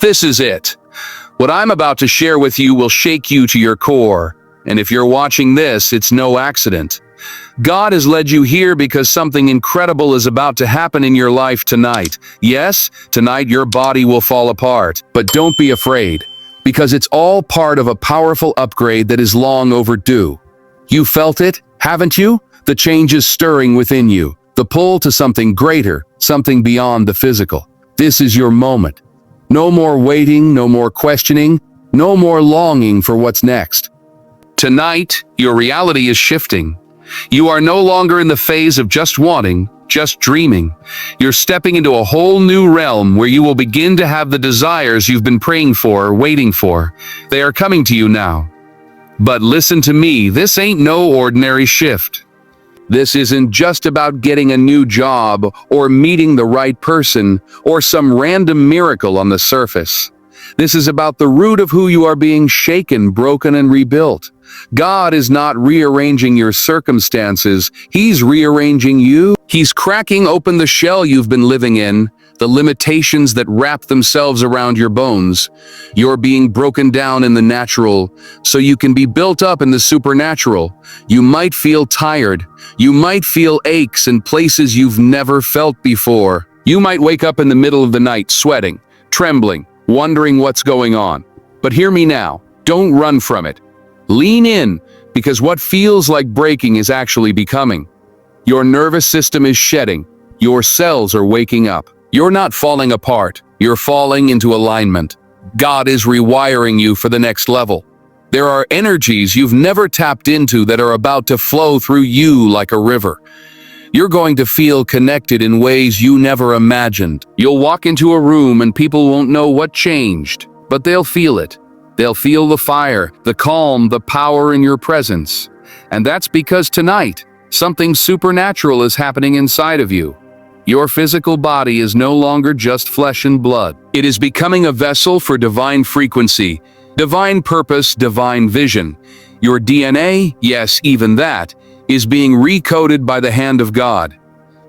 This is it. What I'm about to share with you will shake you to your core. And if you're watching this, it's no accident. God has led you here because something incredible is about to happen in your life tonight. Yes, tonight your body will fall apart, but don't be afraid, because it's all part of a powerful upgrade that is long overdue. You felt it, haven't you? The change is stirring within you, the pull to something greater, something beyond the physical. This is your moment. No more waiting, no more questioning, no more longing for what's next. Tonight, your reality is shifting. You are no longer in the phase of just wanting, just dreaming. You're stepping into a whole new realm where you will begin to have the desires you've been praying for, waiting for. They are coming to you now. But listen to me, this ain't no ordinary shift. This isn't just about getting a new job or meeting the right person or some random miracle on the surface. This is about the root of who you are being shaken, broken, and rebuilt. God is not rearranging your circumstances, He's rearranging you. He's cracking open the shell you've been living in, the limitations that wrap themselves around your bones. You're being broken down in the natural, so you can be built up in the supernatural. You might feel tired. You might feel aches in places you've never felt before. You might wake up in the middle of the night sweating, trembling, wondering what's going on. But hear me now, don't run from it. Lean in, because what feels like breaking is actually becoming. Your nervous system is shedding. Your cells are waking up. You're not falling apart. You're falling into alignment. God is rewiring you for the next level. There are energies you've never tapped into that are about to flow through you like a river. You're going to feel connected in ways you never imagined. You'll walk into a room and people won't know what changed, but they'll feel it. They'll feel the fire, the calm, the power in your presence. And that's because tonight, something supernatural is happening inside of you. Your physical body is no longer just flesh and blood. It is becoming a vessel for divine frequency, divine purpose, divine vision. Your DNA, yes, even that, is being recoded by the hand of God.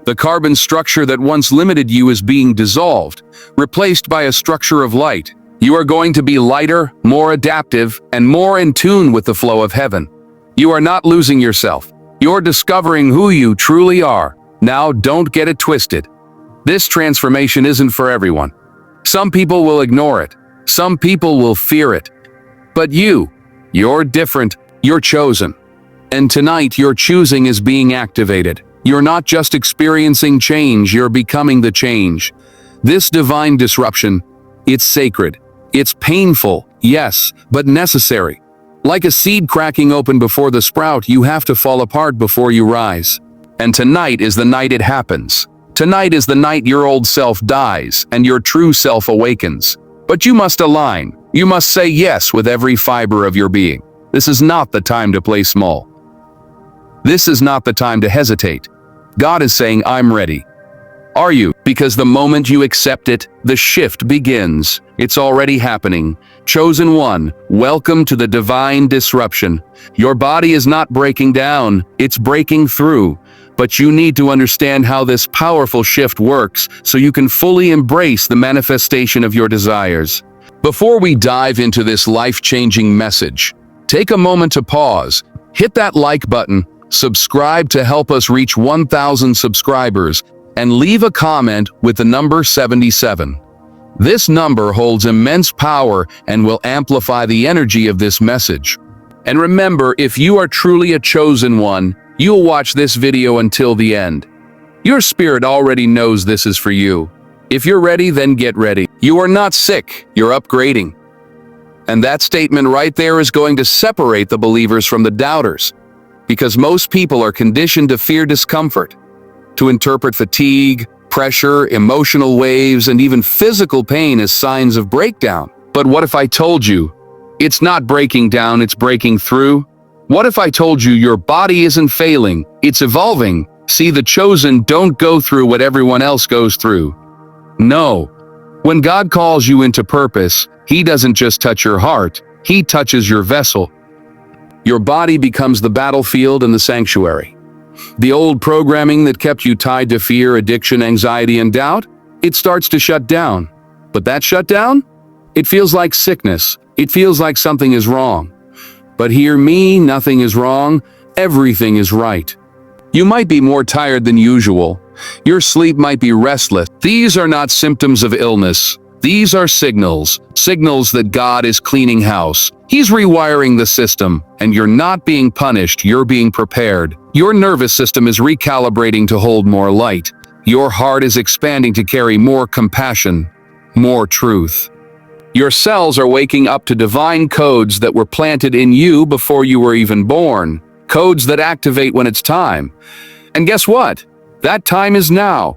The carbon structure that once limited you is being dissolved, replaced by a structure of light. You are going to be lighter, more adaptive, and more in tune with the flow of heaven. You are not losing yourself. You're discovering who you truly are. Now, don't get it twisted. This transformation isn't for everyone. Some people will ignore it. Some people will fear it. But you're different. You're chosen. And tonight, your choosing is being activated. You're not just experiencing change, you're becoming the change. This divine disruption, it's sacred. It's painful, yes, but necessary. Like a seed cracking open before the sprout, you have to fall apart before you rise. And tonight is the night it happens. Tonight is the night your old self dies and your true self awakens. But you must align. You must say yes with every fiber of your being. This is not the time to play small. This is not the time to hesitate. God is saying, I'm ready. Are you? Because the moment you accept it, the shift begins. It's already happening. Chosen one, welcome to the divine disruption. Your body is not breaking down, it's breaking through. But you need to understand how this powerful shift works so you can fully embrace the manifestation of your desires. Before we dive into this life-changing message, take a moment to pause, hit that like button, subscribe to help us reach 1,000 subscribers, and leave a comment with the number 77. This number holds immense power and will amplify the energy of this message. And remember, if you are truly a chosen one, you'll watch this video until the end. Your spirit already knows this is for you. If you're ready, then get ready. You are not sick, you're upgrading. And that statement right there is going to separate the believers from the doubters. Because most people are conditioned to fear discomfort, to interpret fatigue, pressure, emotional waves, and even physical pain as signs of breakdown. But what if I told you, it's not breaking down, it's breaking through? What if I told you your body isn't failing, it's evolving? See, the chosen don't go through what everyone else goes through. No. When God calls you into purpose, He doesn't just touch your heart, He touches your vessel. Your body becomes the battlefield and the sanctuary. The old programming that kept you tied to fear, addiction, anxiety, and doubt, it starts to shut down. But that shutdown? It feels like sickness. It feels like something is wrong. But hear me, nothing is wrong. Everything is right. You might be more tired than usual. Your sleep might be restless. These are not symptoms of illness. These are signals that God is cleaning house. He's rewiring the system, and you're not being punished, you're being prepared. Your nervous system is recalibrating to hold more light. Your heart is expanding to carry more compassion, more truth. Your cells are waking up to divine codes that were planted in you before you were even born. Codes that activate when it's time. And guess what? That time is now.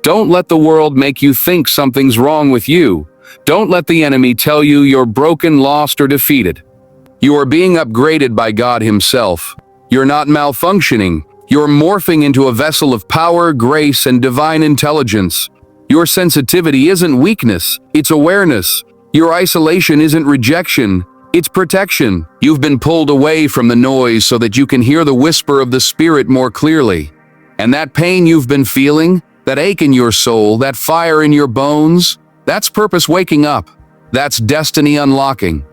Don't let the world make you think something's wrong with you. Don't let the enemy tell you you're broken, lost, or defeated. You are being upgraded by God Himself. You're not malfunctioning. You're morphing into a vessel of power, grace, and divine intelligence. Your sensitivity isn't weakness, it's awareness. Your isolation isn't rejection, it's protection. You've been pulled away from the noise so that you can hear the whisper of the Spirit more clearly. And that pain you've been feeling, that ache in your soul, that fire in your bones, that's purpose waking up. That's destiny unlocking.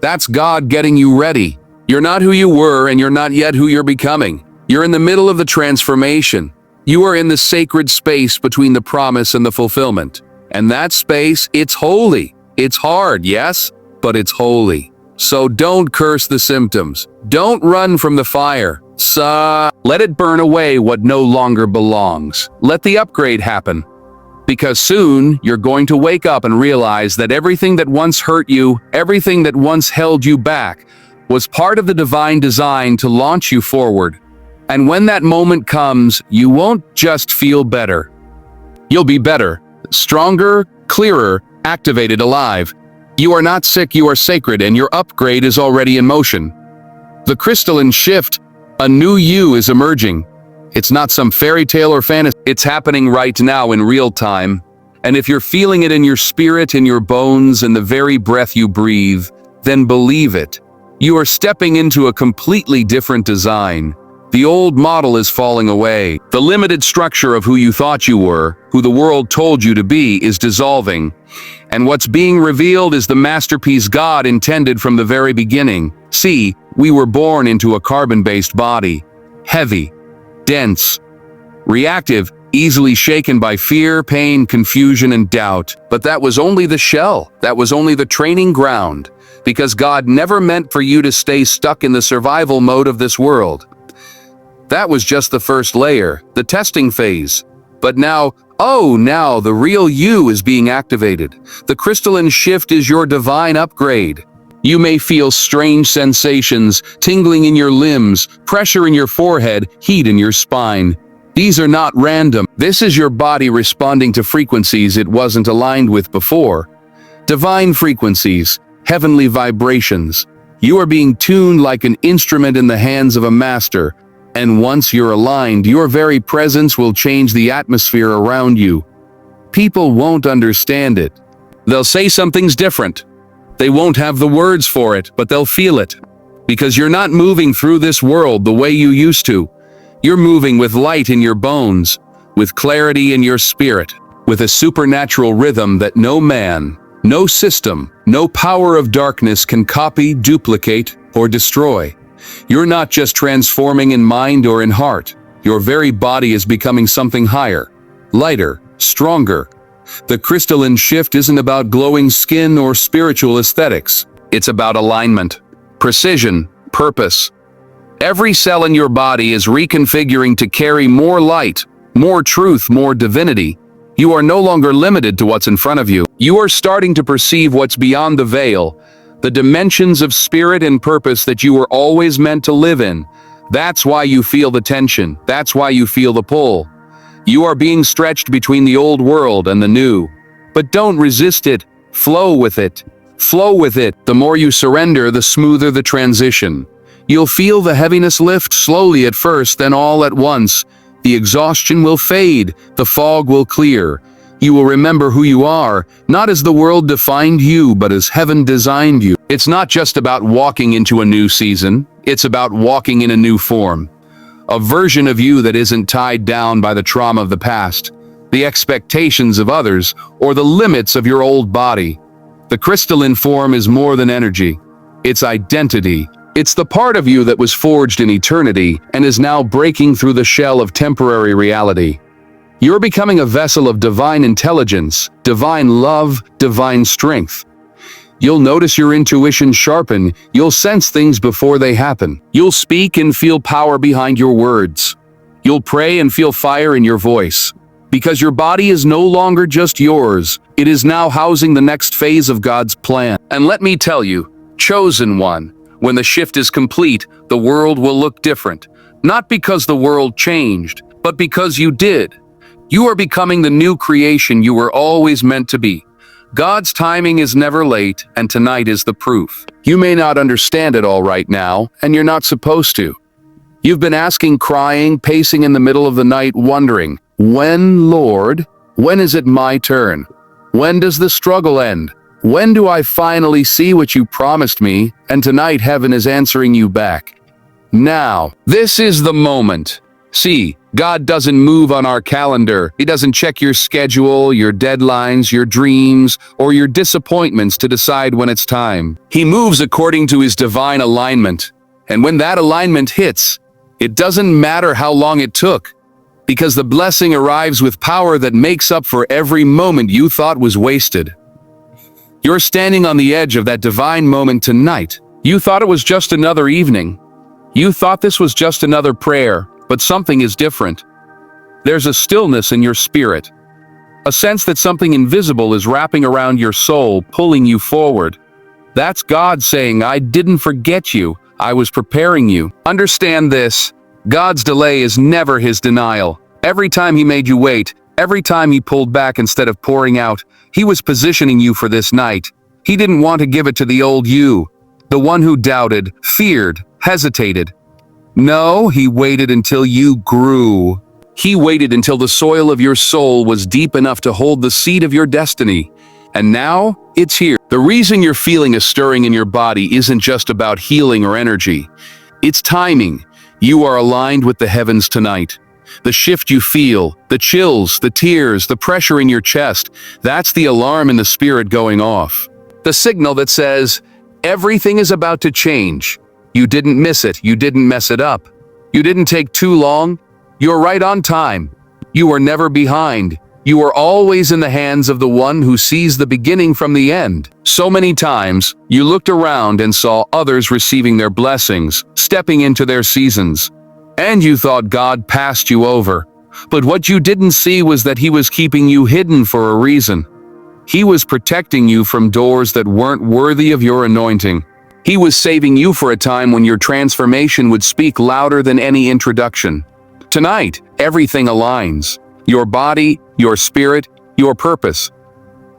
That's God getting you ready. You're not who you were, and you're not yet who you're becoming. You're in the middle of the transformation. You are in the sacred space between the promise and the fulfillment. And that space, it's holy. It's hard, yes, but it's holy. So don't curse the symptoms. Don't run from the fire. Let it burn away what no longer belongs. Let the upgrade happen. Because soon, you're going to wake up and realize that everything that once hurt you, everything that once held you back, was part of the divine design to launch you forward. And when that moment comes, you won't just feel better. You'll be better, stronger, clearer, activated, alive. You are not sick, you are sacred, and your upgrade is already in motion. The crystalline shift, a new you is emerging. It's not some fairy tale or fantasy. It's happening right now in real time. And if you're feeling it in your spirit, in your bones, in the very breath you breathe, then believe it. You are stepping into a completely different design. The old model is falling away. The limited structure of who you thought you were, who the world told you to be, is dissolving. And what's being revealed is the masterpiece God intended from the very beginning. See, we were born into a carbon-based body. Heavy, dense, reactive, easily shaken by fear, pain, confusion, and doubt. But that was only the shell. That was only the training ground. Because God never meant for you to stay stuck in the survival mode of this world. That was just the first layer, the testing phase. But now the real you is being activated. The crystalline shift is your divine upgrade. You may feel strange sensations, tingling in your limbs, pressure in your forehead, heat in your spine. These are not random. This is your body responding to frequencies it wasn't aligned with before. Divine frequencies, heavenly vibrations. You are being tuned like an instrument in the hands of a master. And once you're aligned, your very presence will change the atmosphere around you. People won't understand it. They'll say something's different. They won't have the words for it, but they'll feel it. Because you're not moving through this world the way you used to. You're moving with light in your bones, with clarity in your spirit, with a supernatural rhythm that no man, no system, no power of darkness can copy, duplicate, or destroy. You're not just transforming in mind or in heart. Your very body is becoming something higher, lighter, stronger. The crystalline shift isn't about glowing skin or spiritual aesthetics. It's about alignment, precision, purpose. Every cell in your body is reconfiguring to carry more light, more truth, more divinity. You are no longer limited to what's in front of you. You are starting to perceive what's beyond the veil, the dimensions of spirit and purpose that you were always meant to live in. That's why you feel the tension. That's why you feel the pull. You are being stretched between the old world and the new. But don't resist it. Flow with it. Flow with it. The more you surrender, the smoother the transition. You'll feel the heaviness lift slowly at first, then all at once. The exhaustion will fade. The fog will clear. You will remember who you are, not as the world defined you, but as heaven designed you. It's not just about walking into a new season. It's about walking in a new form. A version of you that isn't tied down by the trauma of the past, the expectations of others, or the limits of your old body. The crystalline form is more than energy. It's identity. It's the part of you that was forged in eternity and is now breaking through the shell of temporary reality. You're becoming a vessel of divine intelligence, divine love, divine strength. You'll notice your intuition sharpen. You'll sense things before they happen. You'll speak and feel power behind your words. You'll pray and feel fire in your voice. Because your body is no longer just yours. It is now housing the next phase of God's plan. And let me tell you, chosen one, when the shift is complete, the world will look different. Not because the world changed, but because you did. You are becoming the new creation you were always meant to be. God's timing is never late, and tonight is the proof. You may not understand it all right now, and you're not supposed to. You've been asking, crying, pacing in the middle of the night, wondering, when, Lord? When is it my turn? When does the struggle end? When do I finally see what you promised me? And tonight heaven is answering you back. Now, this is the moment. See, God doesn't move on our calendar. He doesn't check your schedule, your deadlines, your dreams, or your disappointments to decide when it's time. He moves according to his divine alignment. And when that alignment hits, it doesn't matter how long it took, because the blessing arrives with power that makes up for every moment you thought was wasted. You're standing on the edge of that divine moment tonight. You thought it was just another evening. You thought this was just another prayer. But something is different. There's a stillness in your spirit, a sense that something invisible is wrapping around your soul, pulling you forward. That's God saying, I didn't forget you, I was preparing you. Understand this, God's delay is never his denial. Every time he made you wait, every time he pulled back instead of pouring out, he was positioning you for this night. He didn't want to give it to the old you, the one who doubted, feared, hesitated. No, he waited until you grew. He waited until the soil of your soul was deep enough to hold the seed of your destiny. And now, it's here. The reason you're feeling a stirring in your body isn't just about healing or energy. It's timing. You are aligned with the heavens tonight. The shift you feel, the chills, the tears, the pressure in your chest, that's the alarm in the spirit going off. The signal that says, everything is about to change. You didn't miss it. You didn't mess it up. You didn't take too long. You're right on time. You are never behind. You are always in the hands of the one who sees the beginning from the end. So many times, you looked around and saw others receiving their blessings, stepping into their seasons. And you thought God passed you over. But what you didn't see was that he was keeping you hidden for a reason. He was protecting you from doors that weren't worthy of your anointing. He was saving you for a time when your transformation would speak louder than any introduction. Tonight, everything aligns. Your body, your spirit, your purpose.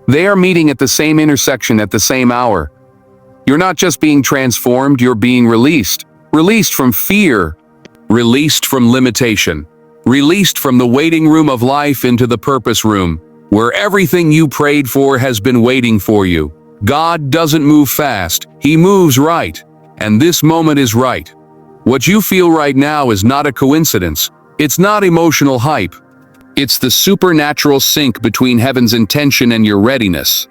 They are meeting at the same intersection at the same hour. You're not just being transformed, you're being released. Released from fear. Released from limitation. Released from the waiting room of life into the purpose room, where everything you prayed for has been waiting for you. God doesn't move fast, he moves right. And this moment is right. What you feel right now is not a coincidence. It's not emotional hype. It's the supernatural sync between heaven's intention and your readiness.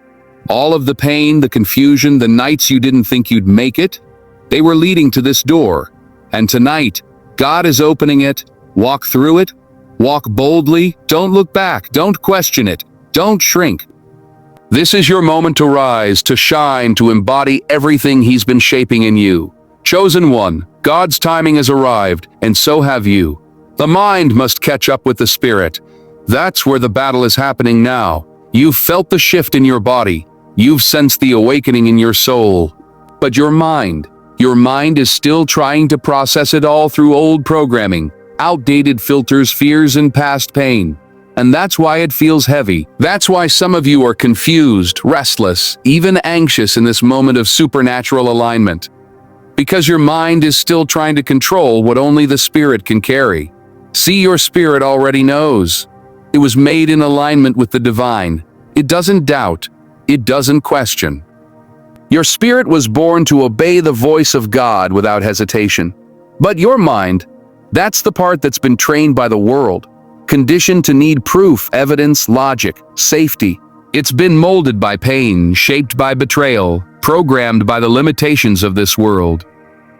All of the pain, the confusion, the nights you didn't think you'd make it, they were leading to this door. And tonight, God is opening it. Walk through it. Walk boldly. Don't look back. Don't question it. Don't shrink. This is your moment to rise, to shine, to embody everything he's been shaping in you. Chosen one, God's timing has arrived, and so have you. The mind must catch up with the spirit. That's where the battle is happening now. You've felt the shift in your body. You've sensed the awakening in your soul. But your mind is still trying to process it all through old programming, outdated filters, fears, and past pain. And that's why it feels heavy. That's why some of you are confused, restless, even anxious in this moment of supernatural alignment. Because your mind is still trying to control what only the spirit can carry. See, your spirit already knows. It was made in alignment with the divine. It doesn't doubt. It doesn't question. Your spirit was born to obey the voice of God without hesitation. But your mind, that's the part that's been trained by the world. Conditioned to need proof, evidence, logic, safety. It's been molded by pain, shaped by betrayal, programmed by the limitations of this world.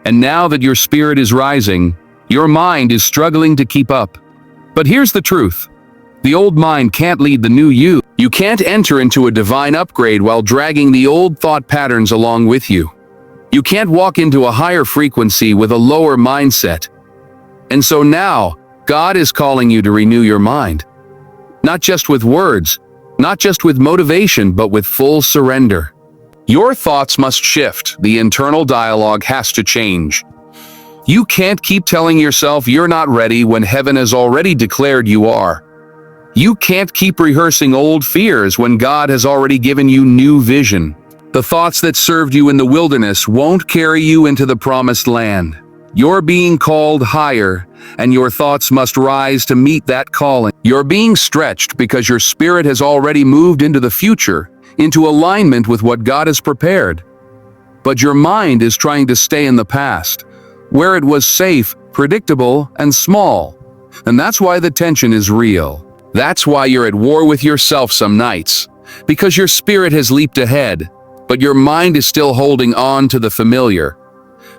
And now that your spirit is rising, your mind is struggling to keep up. But here's the truth. The old mind can't lead the new you. You can't enter into a divine upgrade while dragging the old thought patterns along with you. You can't walk into a higher frequency with a lower mindset. And so now, God is calling you to renew your mind. Not just with words, not just with motivation, but with full surrender. Your thoughts must shift. The internal dialogue has to change. You can't keep telling yourself you're not ready when heaven has already declared you are. You can't keep rehearsing old fears when God has already given you new vision. The thoughts that served you in the wilderness won't carry you into the promised land. You're being called higher, and your thoughts must rise to meet that calling. You're being stretched because your spirit has already moved into the future, into alignment with what God has prepared. But your mind is trying to stay in the past, where it was safe, predictable, and small. And that's why the tension is real. That's why you're at war with yourself some nights, because your spirit has leaped ahead, but your mind is still holding on to the familiar.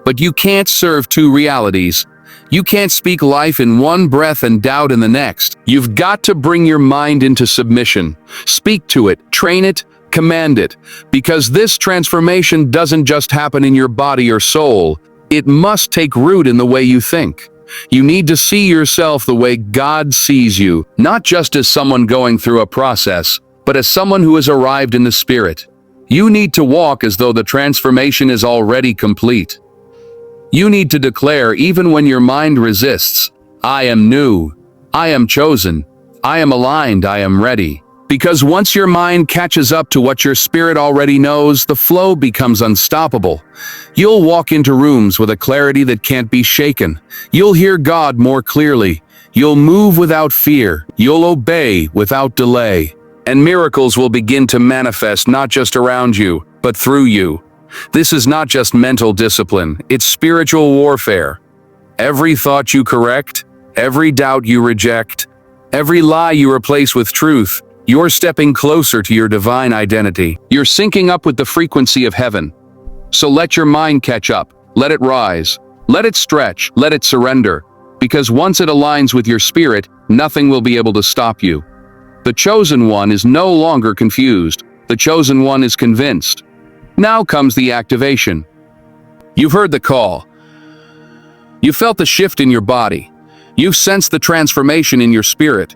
But you can't serve two realities. You can't speak life in one breath and doubt in the next. You've got to bring your mind into submission. Speak to it, train it, command it, because this transformation doesn't just happen in your body or soul. It must take root in the way you think. You need to see yourself the way God sees you, not just as someone going through a process, but as someone who has arrived in the Spirit. You need to walk as though the transformation is already complete. You need to declare, even when your mind resists, I am new, I am chosen, I am aligned, I am ready. Because once your mind catches up to what your spirit already knows, the flow becomes unstoppable. You'll walk into rooms with a clarity that can't be shaken. You'll hear God more clearly. You'll move without fear. You'll obey without delay. And miracles will begin to manifest not just around you, but through you. This is not just mental discipline, it's spiritual warfare. Every thought you correct, every doubt you reject, every lie you replace with truth, you're stepping closer to your divine identity. You're syncing up with the frequency of heaven. So let your mind catch up, let it rise, let it stretch, let it surrender. Because once it aligns with your spirit, nothing will be able to stop you. The chosen one is no longer confused. The chosen one is convinced. Now comes the activation. You've heard the call. You've felt the shift in your body. You've sensed the transformation in your spirit.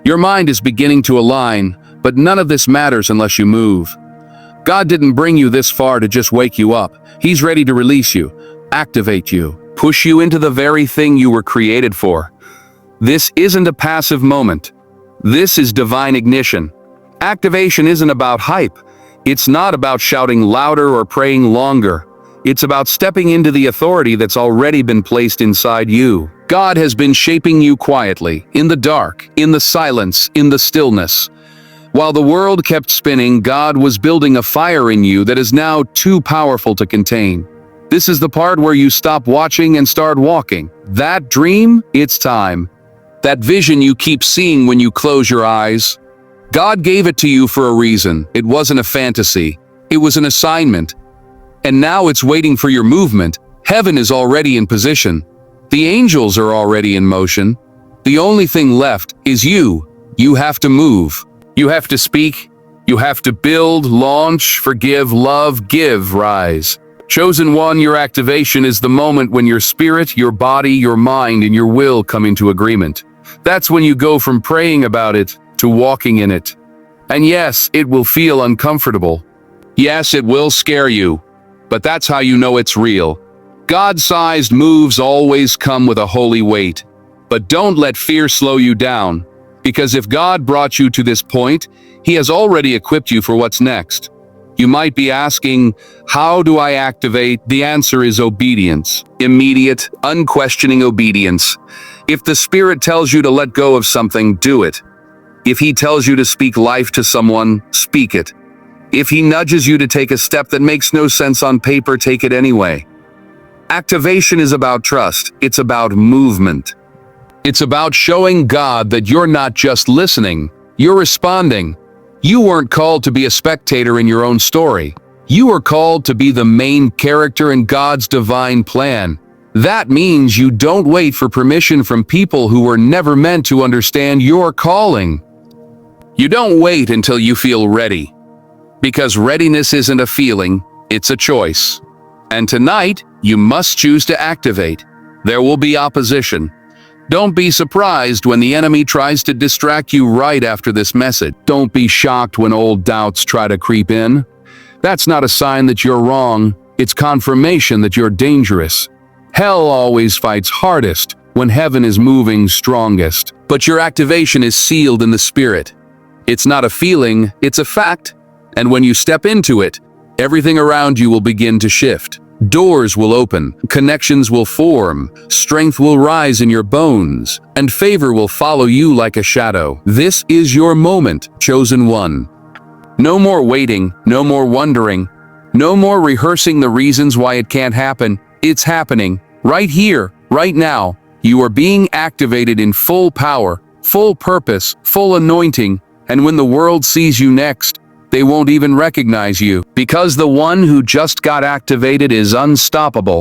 Your mind is beginning to align, but none of this matters unless you move. God didn't bring you this far to just wake you up. He's ready to release you, activate you, push you into the very thing you were created for. This isn't a passive moment. This is divine ignition. Activation isn't about hype. It's not about shouting louder or praying longer. It's about stepping into the authority that's already been placed inside you. God has been shaping you quietly, in the dark, in the silence, in the stillness. While the world kept spinning, God was building a fire in you that is now too powerful to contain. This is the part where you stop watching and start walking. That dream, it's time. That vision you keep seeing when you close your eyes. God gave it to you for a reason. It wasn't a fantasy. It was an assignment. And now it's waiting for your movement. Heaven is already in position. The angels are already in motion. The only thing left is you. You have to move. You have to speak. You have to build, launch, forgive, love, give, rise. Chosen one, your activation is the moment when your spirit, your body, your mind, and your will come into agreement. That's when you go from praying about it to walking in it. And yes, it will feel uncomfortable. Yes, it will scare you. But that's how you know it's real. God-sized moves always come with a holy weight. But don't let fear slow you down. Because if God brought you to this point, He has already equipped you for what's next. You might be asking, how do I activate? The answer is obedience. Immediate, unquestioning obedience. If the Spirit tells you to let go of something, do it. If He tells you to speak life to someone, speak it. If He nudges you to take a step that makes no sense on paper, take it anyway. Activation is about trust. It's about movement. It's about showing God that you're not just listening, you're responding. You weren't called to be a spectator in your own story. You are called to be the main character in God's divine plan. That means you don't wait for permission from people who were never meant to understand your calling. You don't wait until you feel ready. Because readiness isn't a feeling, it's a choice. And tonight, you must choose to activate. There will be opposition. Don't be surprised when the enemy tries to distract you right after this message. Don't be shocked when old doubts try to creep in. That's not a sign that you're wrong. It's confirmation that you're dangerous. Hell always fights hardest when heaven is moving strongest. But your activation is sealed in the spirit. It's not a feeling, it's a fact. And when you step into it, everything around you will begin to shift. Doors will open, connections will form, strength will rise in your bones, and favor will follow you like a shadow. This is your moment, chosen one. No more waiting, no more wondering, no more rehearsing the reasons why it can't happen. It's happening, right here, right now. You are being activated in full power, full purpose, full anointing, and when the world sees you next, they won't even recognize you, because the one who just got activated is unstoppable.